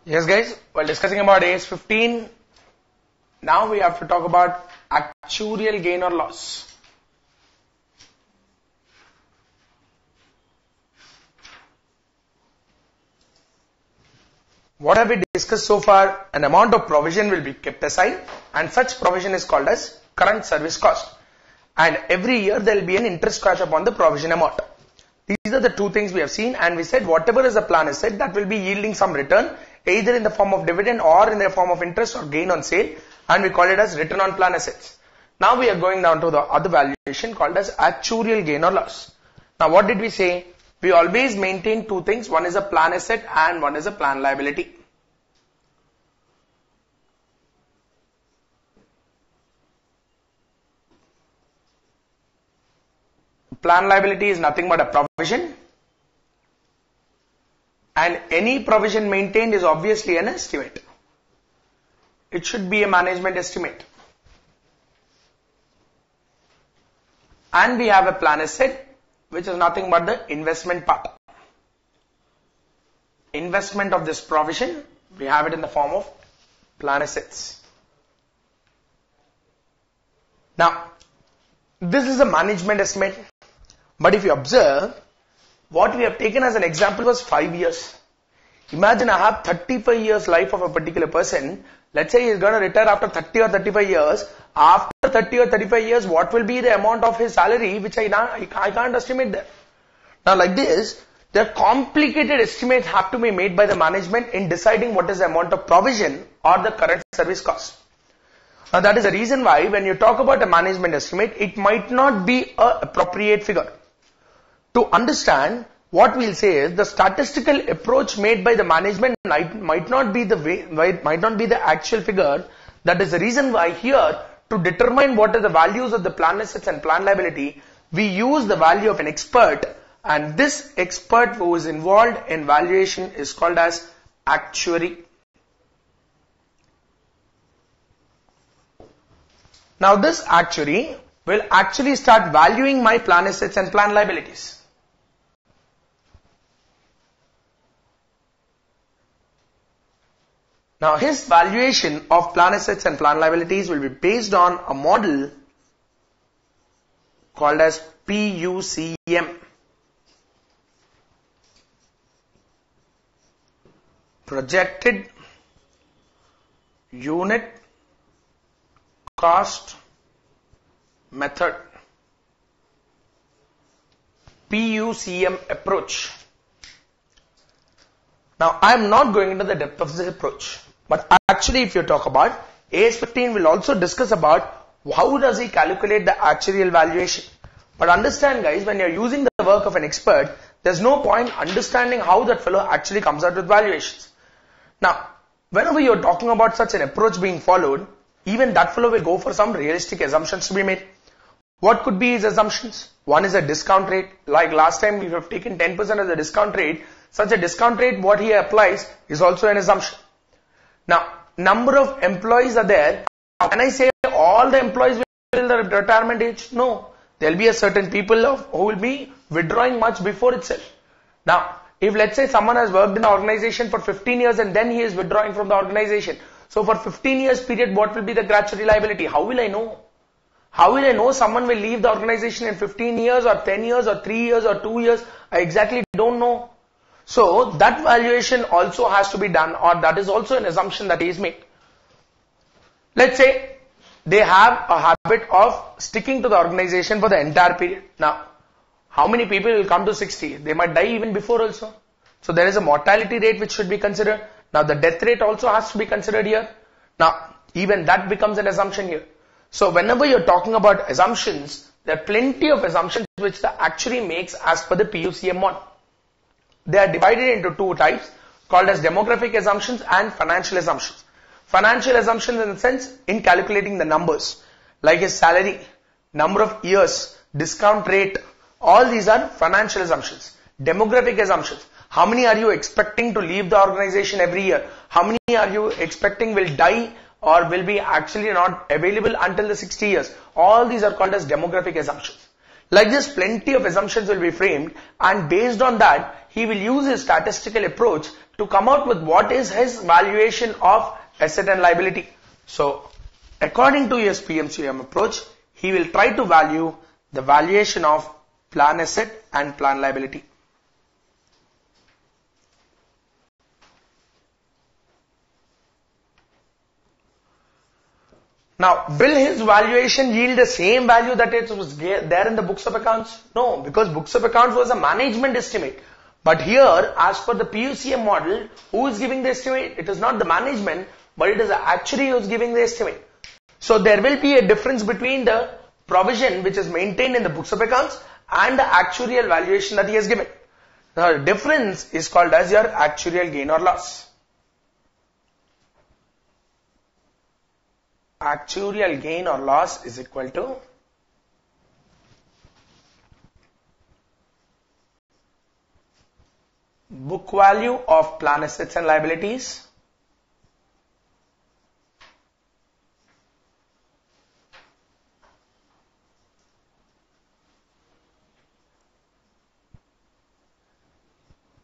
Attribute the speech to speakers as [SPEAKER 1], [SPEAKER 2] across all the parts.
[SPEAKER 1] Yes guys, while discussing about AS 15, now we have to talk about actuarial gain or loss. What have we discussed so far? An amount of provision will be kept aside and such provision is called as current service cost. And every year there will be an interest charge upon the provision amount. These are the two things we have seen, and we said whatever is the plan is said that will be yielding some return either in the form of dividend or in the form of interest or gain on sale, and we call it as return on plan assets. Now we are going down to the other valuation called as actuarial gain or loss. Now what did we say? We always maintain two things. One is a plan asset and one is a plan liability. Plan liability is nothing but a provision, and any provision maintained is obviously an estimate. It should be a management estimate. And we have a plan asset, which is nothing but the investment part. Investment of this provision, we have it in the form of plan assets. Now, this is a management estimate. But if you observe, what we have taken as an example was 5 years. Imagine I have 35 years life of a particular person. Let's say he is going to retire after 30 or 35 years. After 30 or 35 years, what will be the amount of his salary, which I can't estimate that. Now like this, the complicated estimates have to be made by the management in deciding what is the amount of provision or the current service cost. Now that is the reason why when you talk about a management estimate, it might not be an appropriate figure. To understand, what we'll say is the statistical approach made by the management might not be the actual figure. That is the reason why here, to determine what are the values of the plan assets and plan liability, we use the value of an expert, and this expert who is involved in valuation is called as actuary. Now this actuary will actually start valuing my plan assets and plan liabilities. Now his valuation of plan assets and plan liabilities will be based on a model called as PUCM. Projected Unit Cost Method. PUCM approach. Now I am not going into the depth of this approach. But actually if you talk about AS 15 will also discuss about how does he calculate the actuarial valuation. But understand guys, when you are using the work of an expert, there's no point understanding how that fellow actually comes out with valuations. Now, whenever you are talking about such an approach being followed, even that fellow will go for some realistic assumptions to be made. What could be his assumptions? One is a discount rate. Like last time we have taken 10% as a discount rate. Such a discount rate, what he applies is also an assumption. Now, number of employees are there. Can I say all the employees will till the retirement age? No. There will be a certain people who will be withdrawing much before itself. Now, if let's say someone has worked in the organization for 15 years and then he is withdrawing from the organization. So for 15 years period, what will be the gratuity liability? How will I know? How will I know someone will leave the organization in 15 years or 10 years or 3 years or 2 years? I exactly don't know. So that valuation also has to be done, or that is also an assumption that is made. Let's say they have a habit of sticking to the organization for the entire period. Now, how many people will come to 60? They might die even before also. So there is a mortality rate which should be considered. Now the death rate also has to be considered here. Now even that becomes an assumption here. So whenever you're talking about assumptions, there are plenty of assumptions which the actuary makes as per the PUCM model. They are divided into two types called as demographic assumptions and financial assumptions. Financial assumptions in the sense in calculating the numbers like his salary, number of years, discount rate, all these are financial assumptions. Demographic assumptions. How many are you expecting to leave the organization every year? How many are you expecting will die or will be actually not available until the 60 years? All these are called as demographic assumptions. Like this, plenty of assumptions will be framed, and based on that, he will use his statistical approach to come out with what is his valuation of asset and liability. So, according to his PMCM approach, he will try to value the valuation of plan asset and plan liability. Now, will his valuation yield the same value that it was there in the books of accounts? No, because books of accounts was a management estimate. But here, as per the PUCM model, who is giving the estimate? It is not the management, but it is the actuary who is giving the estimate. So, there will be a difference between the provision which is maintained in the books of accounts and the actuarial valuation that he has given. Now, the difference is called as your actuarial gain or loss. Actuarial gain or loss is equal to book value of plan assets and liabilities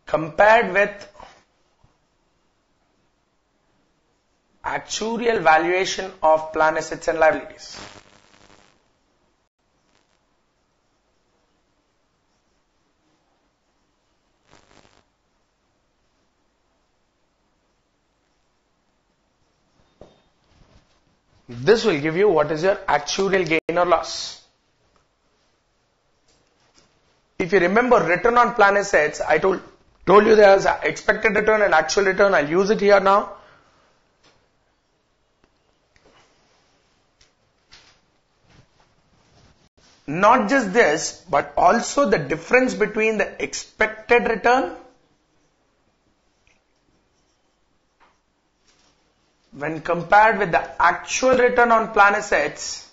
[SPEAKER 1] compared with actuarial valuation of plan assets and liabilities. This will give you what is your actuarial gain or loss. If you remember return on plan assets, I told you there is expected return and actual return. I'll use it here now. Not just this, but also the difference between the expected return when compared with the actual return on plan assets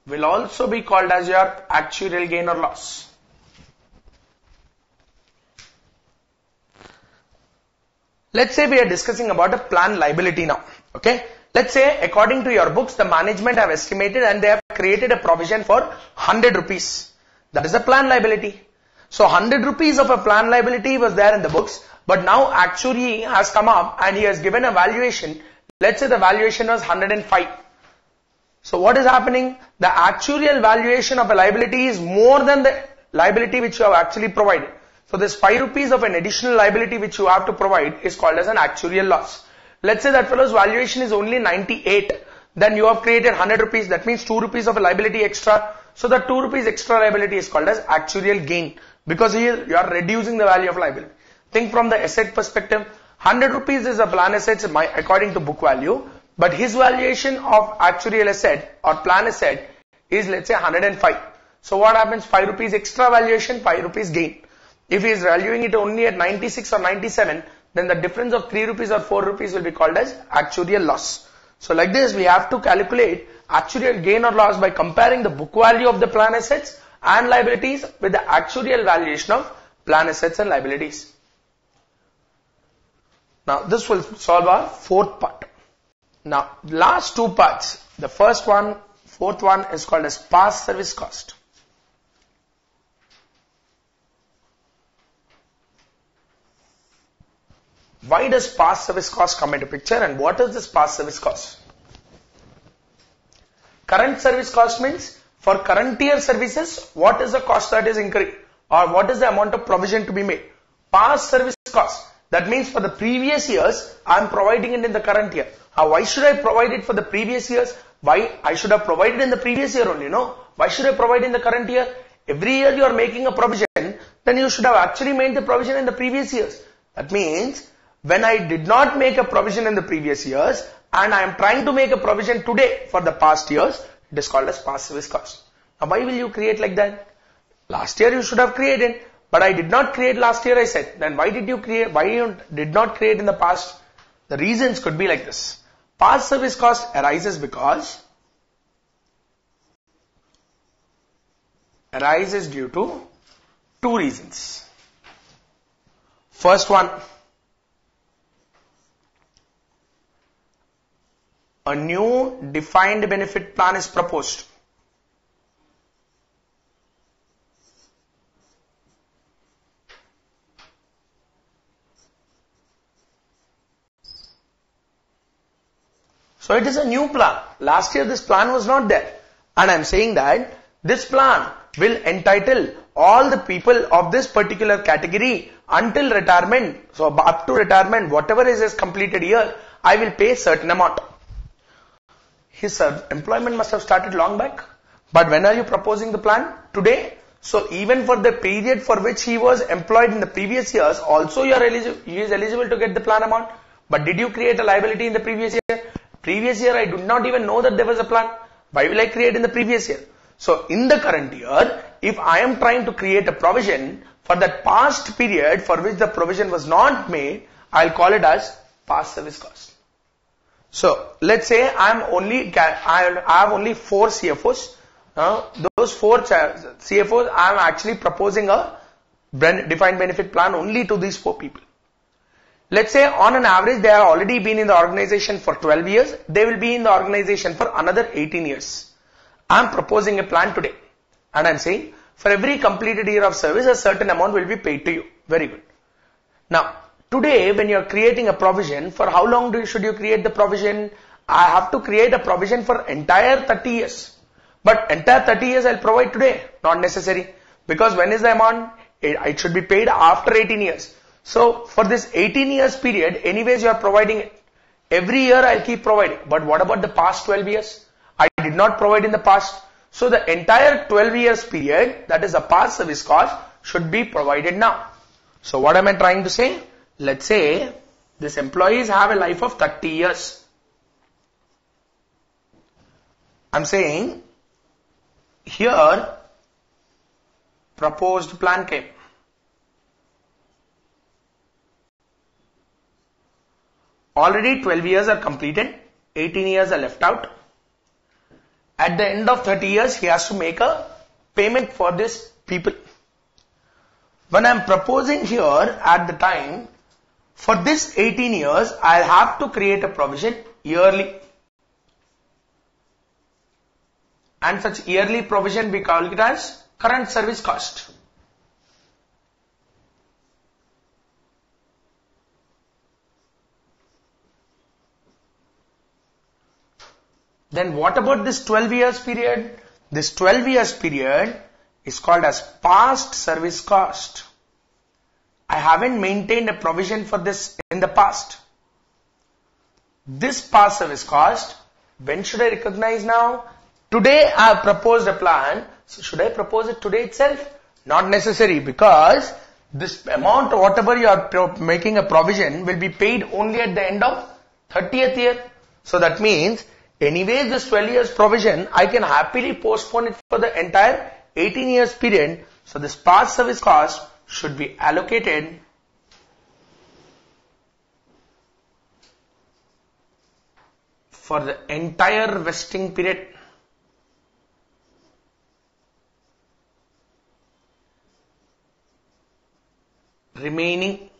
[SPEAKER 1] will also be called as your actuarial gain or loss. Let's say we are discussing about a plan liability now. Okay. Let's say according to your books, the management have estimated and they have created a provision for 100 rupees. That is a plan liability. So 100 rupees of a plan liability was there in the books, but now actuary has come up and he has given a valuation. Let's say the valuation was 105. So what is happening? The actuarial valuation of a liability is more than the liability which you have actually provided. So this 5 rupees of an additional liability which you have to provide is called as an actuarial loss. Let's say that fellow's valuation is only 98. Then you have created 100 rupees. That means 2 rupees of a liability extra. So the 2 rupees extra liability is called as actuarial gain. Because here you are reducing the value of liability. Think from the asset perspective. 100 rupees is a plan asset according to book value. But his valuation of actuarial asset or plan asset is let's say 105. So what happens? 5 rupees extra valuation, 5 rupees gain. If he is valuing it only at 96 or 97, then the difference of 3 rupees or 4 rupees will be called as actuarial loss. So like this, we have to calculate actuarial gain or loss by comparing the book value of the plan assets and liabilities with the actuarial valuation of plan assets and liabilities. Now this will solve our fourth part. Now last two parts, the first one, fourth one is called as past service cost. Why does past service cost come into picture and what is this past service cost? Current service cost means for current year services, what is the cost that is incurring or what is the amount of provision to be made? Past service cost. That means for the previous years, I am providing it in the current year. Why should I provide it for the previous years? Why I should have provided in the previous year only, no? Why should I provide in the current year? Every year you are making a provision, then you should have actually made the provision in the previous years. That means, when I did not make a provision in the previous years and I am trying to make a provision today for the past years, it is called as past service cost. Now why will you create like that? Last year you should have created, but I did not create last year I said. Then why did you create, why you did not create in the past? The reasons could be like this. Past service cost arises due to two reasons. First one, a new defined benefit plan is proposed. So it is a new plan. Last year this plan was not there. And I'm saying that this plan will entitle all the people of this particular category until retirement. So up to retirement, whatever is his completed year, I will pay certain amount. His employment must have started long back. But when are you proposing the plan? Today. So even for the period for which he was employed in the previous years, also he is eligible to get the plan amount. But did you create a liability in the previous year? Previous year I did not even know that there was a plan. Why will I create in the previous year? So in the current year, if I am trying to create a provision for that past period for which the provision was not made, I'll call it as past service cost. So let's say I have only 4 CFOs. Those 4 CFOs, I am actually proposing a defined benefit plan only to these 4 people. Let's say on an average they have already been in the organization for 12 years. They will be in the organization for another 18 years. I am proposing a plan today. And I am saying for every completed year of service, a certain amount will be paid to you. Very good. Now, today when you are creating a provision, for how long should you create the provision? I have to create a provision for entire 30 years. But entire 30 years I'll provide today. Not necessary. Because when is the amount? It should be paid after 18 years. So for this 18 years period, anyways you are providing it. Every year I'll keep providing. But what about the past 12 years? I did not provide in the past. So the entire 12 years period, that is the past service cost, should be provided now. So what am I trying to say? Let's say these employees have a life of 30 years. I'm saying here proposed plan came. Already 12 years are completed, 18 years are left out. At the end of 30 years, he has to make a payment for this people. When I am proposing here at the time, for this 18 years, I'll have to create a provision yearly. And such yearly provision we call it as current service cost. Then what about this 12 years period? This 12 years period is called as past service cost. I haven't maintained a provision for this in the past. This past service cost, when should I recognize now? Today I have proposed a plan. So should I propose it today itself? Not necessary, because this amount, whatever you are making a provision, will be paid only at the end of 30th year. So that means anyways, this 12 years provision, I can happily postpone it for the entire 18 years period. So this past service cost should be allocated for the entire vesting period. Remaining,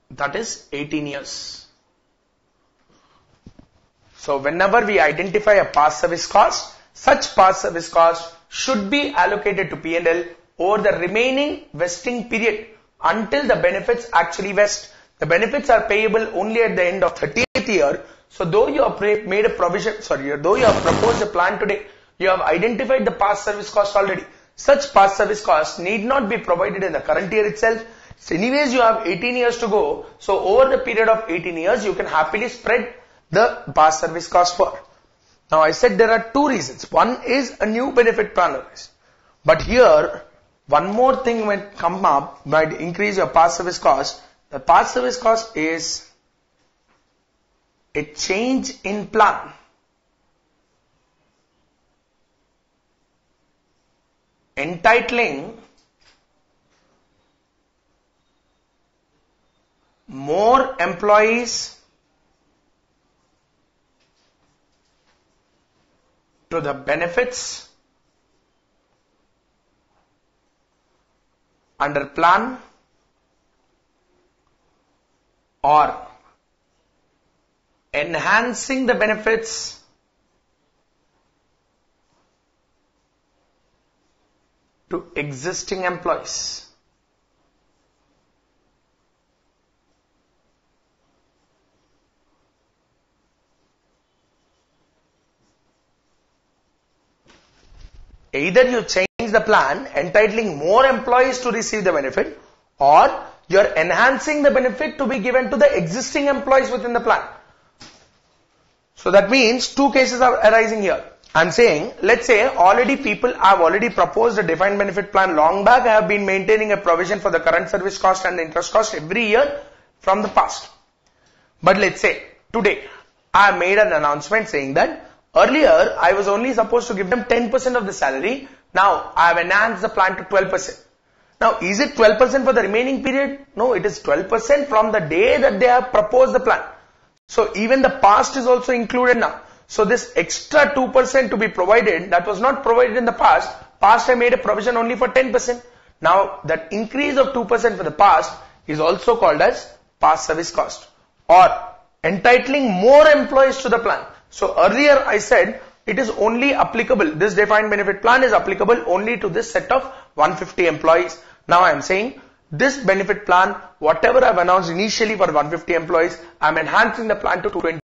[SPEAKER 1] that is 18 years. So whenever we identify a past service cost, such past service cost should be allocated to P&L over the remaining vesting period until the benefits actually vest. The benefits are payable only at the end of 30th year. So though you have made a provision, though you have proposed a plan today, you have identified the past service cost already. Such past service cost need not be provided in the current year itself. So anyways, you have 18 years to go. So over the period of 18 years, you can happily spread the past service cost for. Now I said there are 2 reasons. One is a new benefit plan arise. But here, one more thing might come up, might increase your past service cost. The past service cost is a change in plan. Entitling more employees to the benefits under plan or enhancing the benefits to existing employees. Either you change the plan entitling more employees to receive the benefit, or you're enhancing the benefit to be given to the existing employees within the plan. So that means two cases are arising here. I'm saying, let's say already people have already proposed a defined benefit plan long back. I have been maintaining a provision for the current service cost and the interest cost every year from the past. But let's say today I made an announcement saying that earlier I was only supposed to give them 10% of the salary. Now I have enhanced the plan to 12%. Now is it 12% for the remaining period? No, it is 12% from the day that they have proposed the plan. So even the past is also included now. So this extra 2% to be provided, that was not provided in the past. Past I made a provision only for 10%. Now that increase of 2% for the past is also called as past service cost, or entitling more employees to the plan. So earlier I said it is only applicable, this defined benefit plan is applicable only to this set of 150 employees. Now I am saying this benefit plan, whatever I have announced initially for 150 employees, I am enhancing the plan to 220.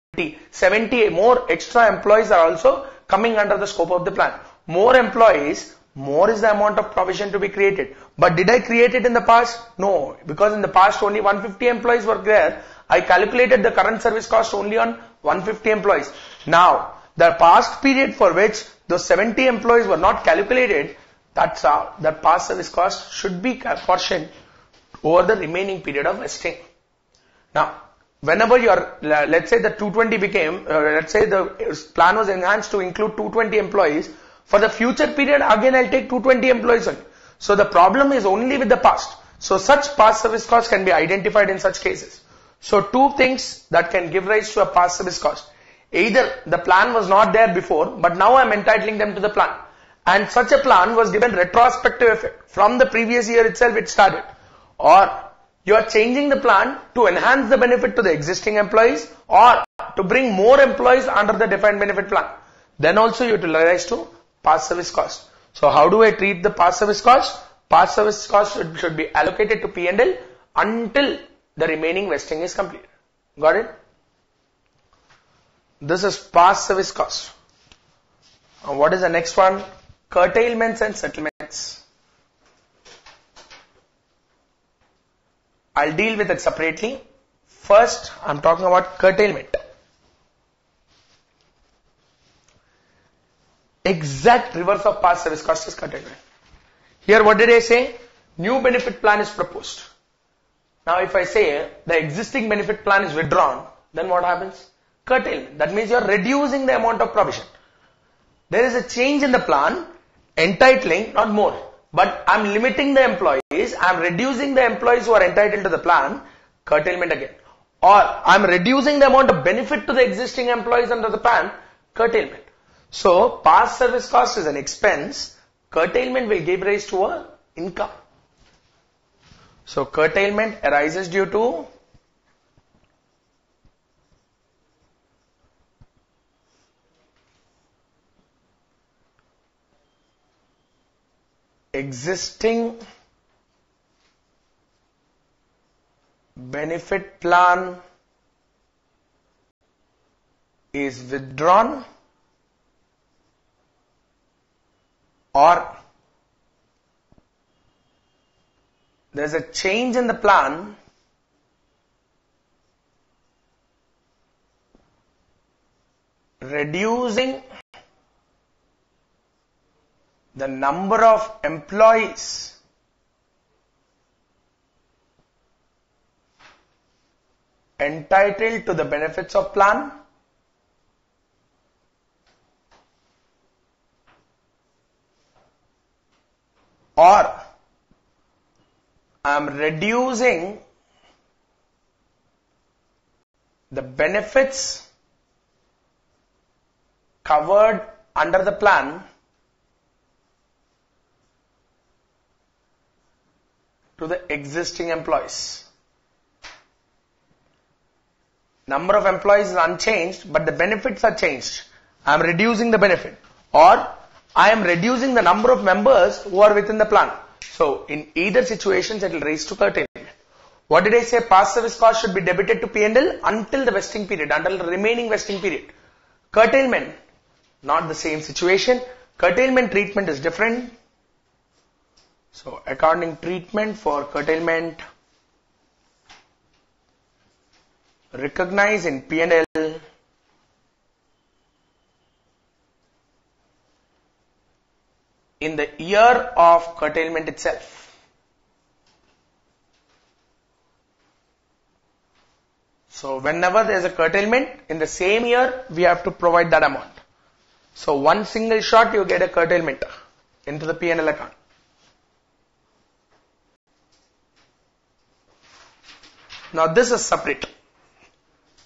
[SPEAKER 1] 70 more extra employees are also coming under the scope of the plan. More employees, more is the amount of provision to be created. But did I create it in the past? No, because in the past only 150 employees were there. I calculated the current service cost only on 150 employees. Now, the past period for which those 70 employees were not calculated, that's how the past service cost should be apportioned over the remaining period of vesting. Now, whenever you are, let's say the 220 became, let's say the plan was enhanced to include 220 employees, for the future period again I'll take 220 employees only. So the problem is only with the past. So such past service costs can be identified in such cases. So two things that can give rise to a past service cost. Either the plan was not there before, but now I'm entitling them to the plan. And such a plan was given retrospective effect. From the previous year itself it started. Or you are changing the plan to enhance the benefit to the existing employees or to bring more employees under the defined benefit plan. Then also you will rise to past service cost. So how do I treat the past service cost? Past service cost should be allocated to P&L until the remaining vesting is completed. Got it? This is past service cost. What is the next one? Curtailments and settlements. I'll deal with it separately. First, I'm talking about curtailment. Exact reverse of past service cost is curtailment. Here what did I say? New benefit plan is proposed. Now if I say the existing benefit plan is withdrawn, then what happens? Curtailment. That means you are reducing the amount of provision. There is a change in the plan, entitling, not more. But I'm limiting the employees, I'm reducing the employees who are entitled to the plan, curtailment again. Or I'm reducing the amount of benefit to the existing employees under the plan, curtailment. So, past service cost is an expense, curtailment will give rise to a income. So, curtailment arises due to existing benefit plan is withdrawn or there is a change in the plan reducing the number of employees entitled to the benefits of plan or I am reducing the benefits covered under the plan to the existing employees. Number of employees is unchanged, but the benefits are changed. I am reducing the benefit, or I am reducing the number of members who are within the plan. So, in either situations, it will raise to curtailment. What did I say? Past service cost should be debited to P&L until the vesting period, until the remaining vesting period. Curtailment, not the same situation. Curtailment treatment is different. So accounting treatment for curtailment, recognize in P&L, in the year of curtailment itself. So whenever there is a curtailment, in the same year, we have to provide that amount. So one single shot, you get a curtailment into the P&L account. Now this is separate.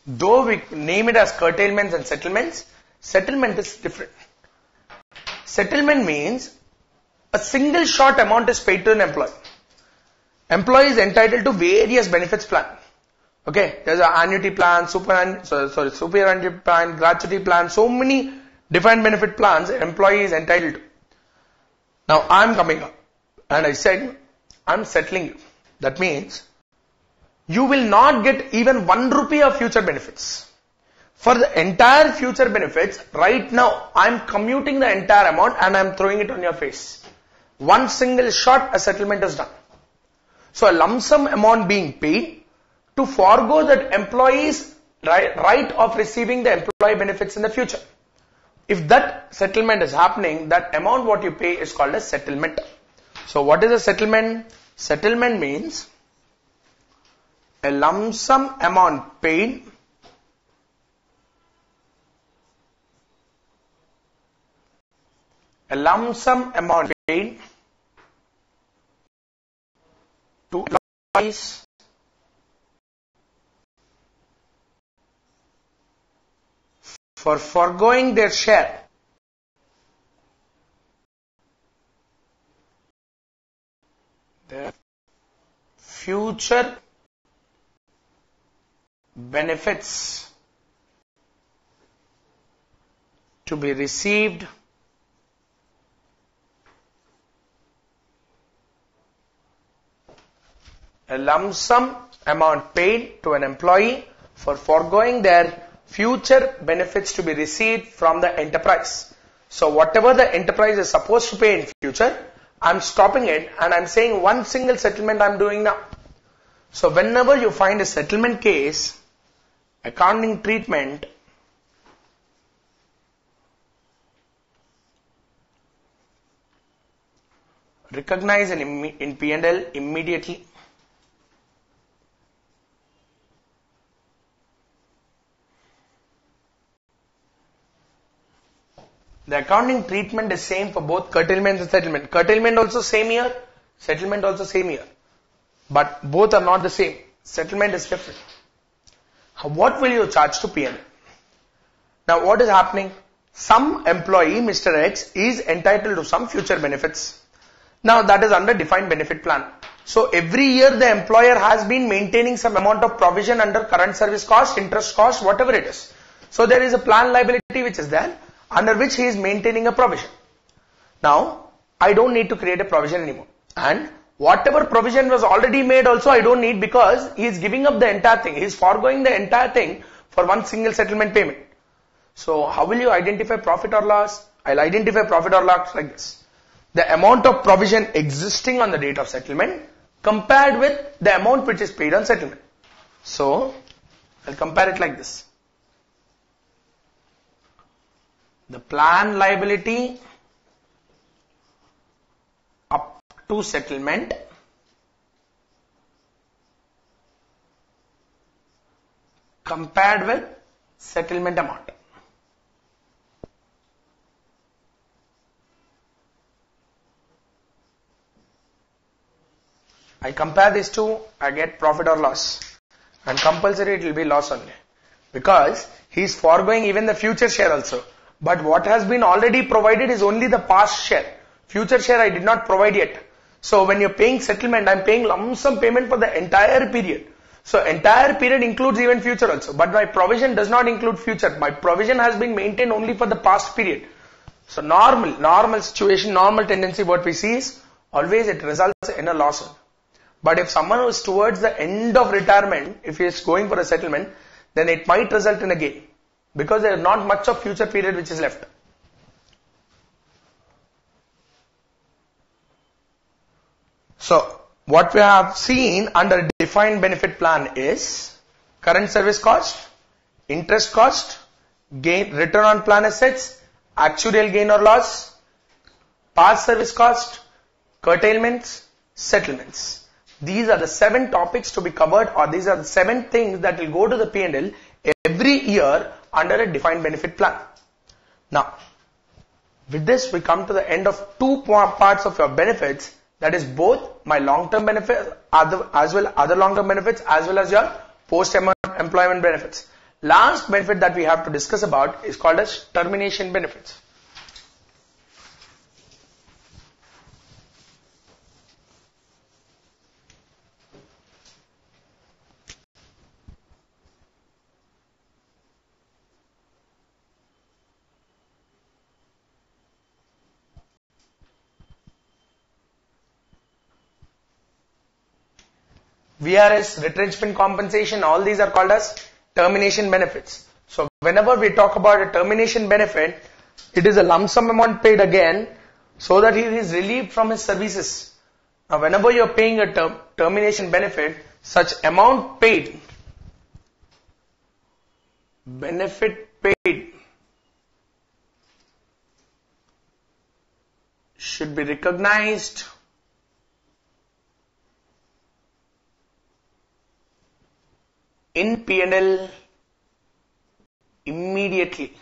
[SPEAKER 1] Though we name it as curtailments and settlements, settlement is different. Settlement means a single shot amount is paid to an employee. Employee is entitled to various benefits plan. Okay, there's an annuity plan, super annuity plan, gratuity plan, so many defined benefit plans an employee is entitled to. Now I'm coming up and I said, I'm settling you. That means you will not get even 1 rupee of future benefits. For the entire future benefits, right now I'm commuting the entire amount and I'm throwing it on your face. One single shot, a settlement is done. So a lump sum amount being paid to forego that employee's right of receiving the employee benefits in the future. If that settlement is happening, that amount what you pay is called a settlement. So what is a settlement? Settlement means a lump sum amount paid to employees for foregoing their share their future benefits to be received a lump sum amount paid to an employee for foregoing their future benefits to be received from the enterprise. So whatever the enterprise is supposed to pay in future, I'm stopping it and I'm saying one single settlement I'm doing now. So whenever you find a settlement case, accounting treatment, recognize in P&L immediately. The accounting treatment is same for both curtailment and settlement. Curtailment also same year, settlement also same year. But both are not the same. Settlement is different. What will you charge to P&L? Now what is happening? Some employee, Mr. X, is entitled to some future benefits. Now that is under defined benefit plan. So every year the employer has been maintaining some amount of provision under current service cost, interest cost, whatever it is. So there is a plan liability which is there, under which he is maintaining a provision. Now, I don't need to create a provision anymore. And whatever provision was already made also I don't need, because he is giving up the entire thing. He is foregoing the entire thing for one single settlement payment. So how will you identify profit or loss? I'll identify profit or loss like this. The amount of provision existing on the date of settlement compared with the amount which is paid on settlement. So, I'll compare it like this. The plan liability up to settlement compared with settlement amount. I compare these two, I get profit or loss. And compulsory it will be loss only. Because he is foregoing even the future share also. But what has been already provided is only the past share. Future share I did not provide yet. So when you're paying settlement, I'm paying lump sum payment for the entire period. So entire period includes even future also. But my provision does not include future. My provision has been maintained only for the past period. So normal situation, normal tendency what we see is always it results in a loss. But if someone who is towards the end of retirement, if he is going for a settlement, then it might result in a gain. Because there is not much of future period which is left. So what we have seen under defined benefit plan is current service cost, interest cost, gain, return on plan assets, actuarial gain or loss, past service cost, curtailments, settlements. These are the 7 topics to be covered, or these are the 7 things that will go to the P&L every year under a defined benefit plan. Now, with this we come to the end of 2 parts of your benefits, that is both my long-term benefit as well other long-term benefits as well as your post-employment benefits. Last benefit that we have to discuss about is called as termination benefits. VRS, retrenchment compensation, all these are called as termination benefits. So whenever we talk about a termination benefit, it is a lump sum amount paid again so that he is relieved from his services. Now whenever you are paying a termination benefit, such amount paid, benefit paid, should be recognized in P&L immediately.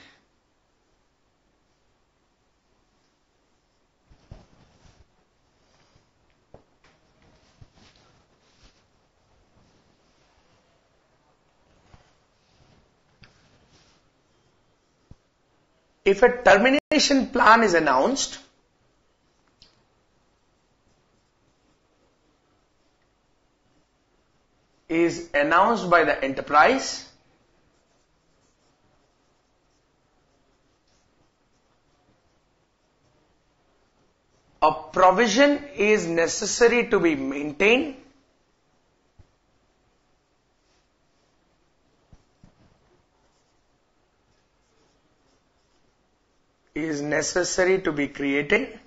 [SPEAKER 1] If a termination plan is announced, by the enterprise, a provision is necessary to be maintained is necessary to be created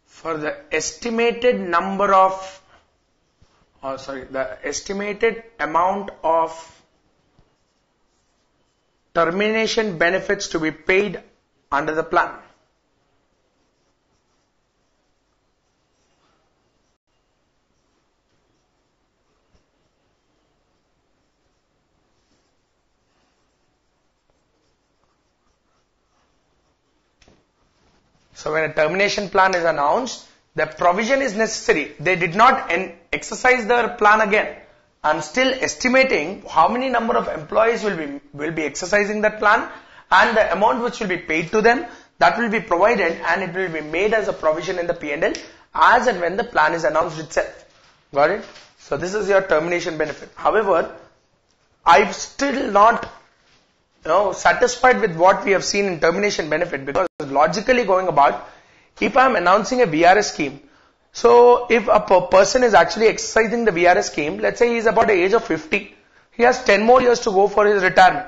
[SPEAKER 1] for the estimated number of, the estimated amount of termination benefits to be paid under the plan. So when a termination plan is announced, the provision is necessary. They did not exercise their plan again. I'm still estimating how many number of employees will be exercising that plan, and the amount which will be paid to them, that will be provided and it will be made as a provision in the P&L as and when the plan is announced itself. Got it? So this is your termination benefit. However, I'm still not satisfied with what we have seen in termination benefit, because logically going about, if I am announcing a VRS scheme, so if a person is actually exercising the VRS scheme, let's say he is about the age of 50, he has 10 more years to go for his retirement.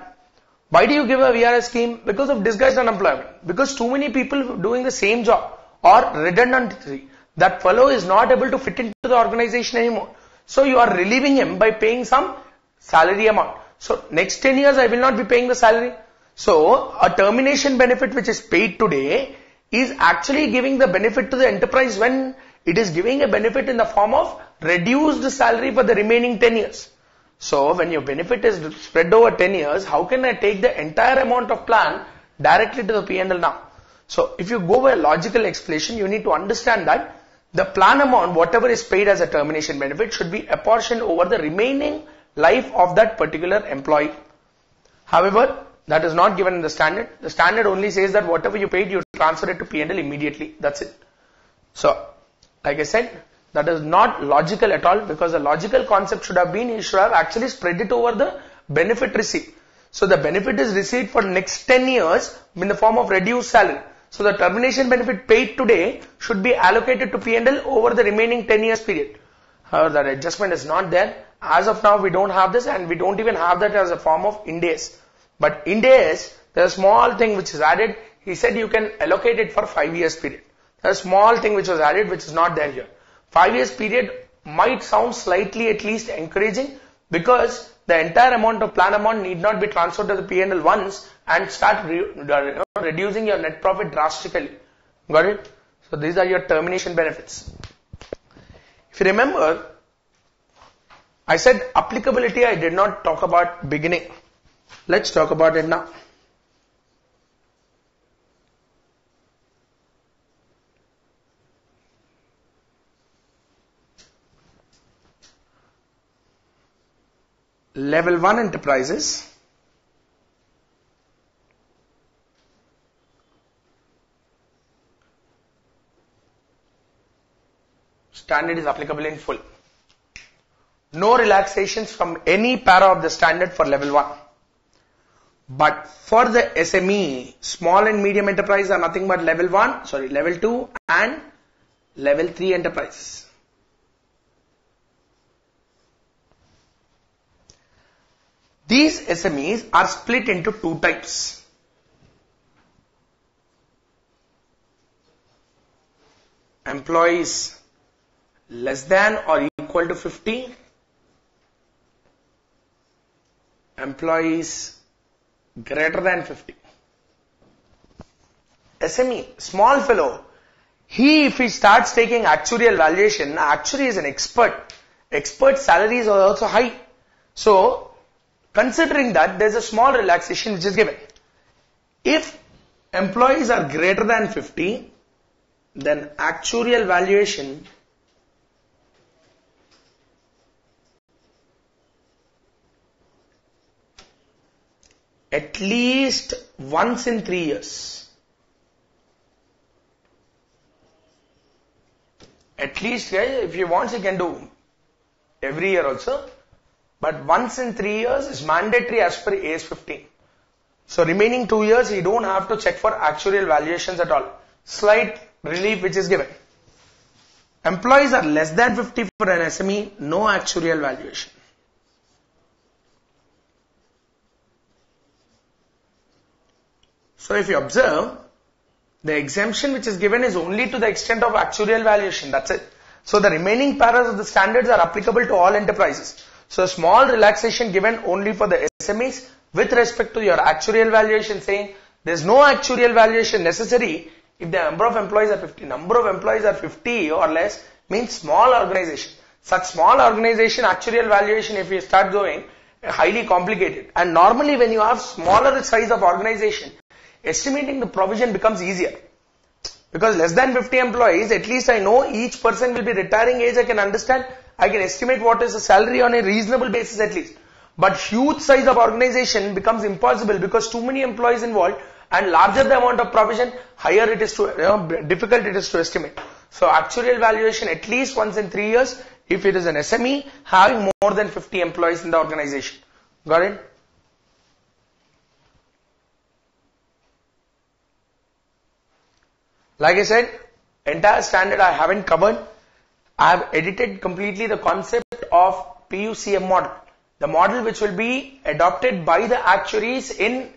[SPEAKER 1] Why do you give a VRS scheme? Because of disguised unemployment. Because too many people doing the same job or redundancy, that fellow is not able to fit into the organization anymore. So you are relieving him by paying some salary amount. So next 10 years I will not be paying the salary. So a termination benefit which is paid today is actually giving the benefit to the enterprise when it is giving a benefit in the form of reduced salary for the remaining 10 years. So when your benefit is spread over 10 years, how can I take the entire amount of plan directly to the P&L now? So if you go by a logical explanation, you need to understand that the plan amount, whatever is paid as a termination benefit, should be apportioned over the remaining life of that particular employee. However, that is not given in the standard. The standard only says that whatever you paid, you transfer it to P&L immediately. That's it. So, like I said, that is not logical at all, because the logical concept should have been, you should have actually spread it over the benefit received. So the benefit is received for next 10 years in the form of reduced salary. So the termination benefit paid today should be allocated to P&L over the remaining 10 years period. However, that adjustment is not there. As of now, we don't have this, and we don't even have that as a form of IND-AS. But IND-AS, there's a small thing which is added he said you can allocate it for 5 years period. A small thing which was added, which is not there here. 5 years period might sound slightly at least encouraging, because the entire amount of plan amount need not be transferred to the P&L once and start reducing your net profit drastically. Got it? So these are your termination benefits. If you remember, I said applicability I did not talk about beginning. Let's talk about it now. Level 1 enterprises, standard is applicable in full. No relaxations from any para of the standard for level 1. But for the SME, small and medium enterprise are nothing but level 2 and level 3 enterprises. These SMEs are split into two types. Employees less than or equal to 50. Employees greater than 50. SME, small fellow, if he starts taking actuarial valuation, actuary is an expert. Expert salaries are also high. So, considering that, there is a small relaxation which is given. If employees are greater than 50, then actuarial valuation at least once in 3 years. At least, guys, if you want, you can do every year also. But once in 3 years is mandatory as per AS 15. So remaining 2 years, you don't have to check for actuarial valuations at all. Slight relief which is given. Employees are less than 50 for an SME, no actuarial valuation. So if you observe, the exemption which is given is only to the extent of actuarial valuation. That's it. So the remaining paras of the standards are applicable to all enterprises. So a small relaxation given only for the SMEs with respect to your actuarial valuation, saying there is no actuarial valuation necessary if the number of employees are 50. Number of employees are 50 or less means small organization. Such small organization actuarial valuation, if you start going, highly complicated. And normally when you have smaller size of organization, estimating the provision becomes easier. Because less than 50 employees, at least I know each person will be retiring age, I can understand. I can estimate what is the salary on a reasonable basis at least. But huge size of organization becomes impossible because too many employees involved, and larger the amount of provision, higher it is to, difficult it is to estimate. So actuarial valuation at least once in 3 years if it is an SME having more than 50 employees in the organization. Got it? Like I said, entire standard I haven't covered. I have edited completely the concept of PUCM model. The model which will be adopted by the actuaries in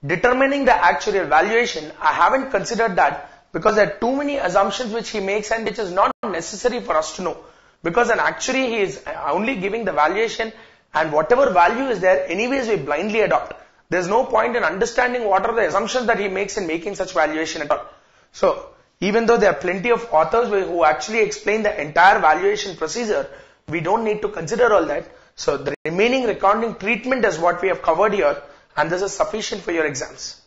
[SPEAKER 1] determining the actuarial valuation. I haven't considered that because there are too many assumptions which he makes and which is not necessary for us to know. Because an actuary, he is only giving the valuation and whatever value is there, anyways we blindly adopt. There's no point in understanding what are the assumptions that he makes in making such valuation at all. So, even though there are plenty of authors who actually explain the entire valuation procedure, we don't need to consider all that. So the remaining accounting treatment is what we have covered here, and this is sufficient for your exams.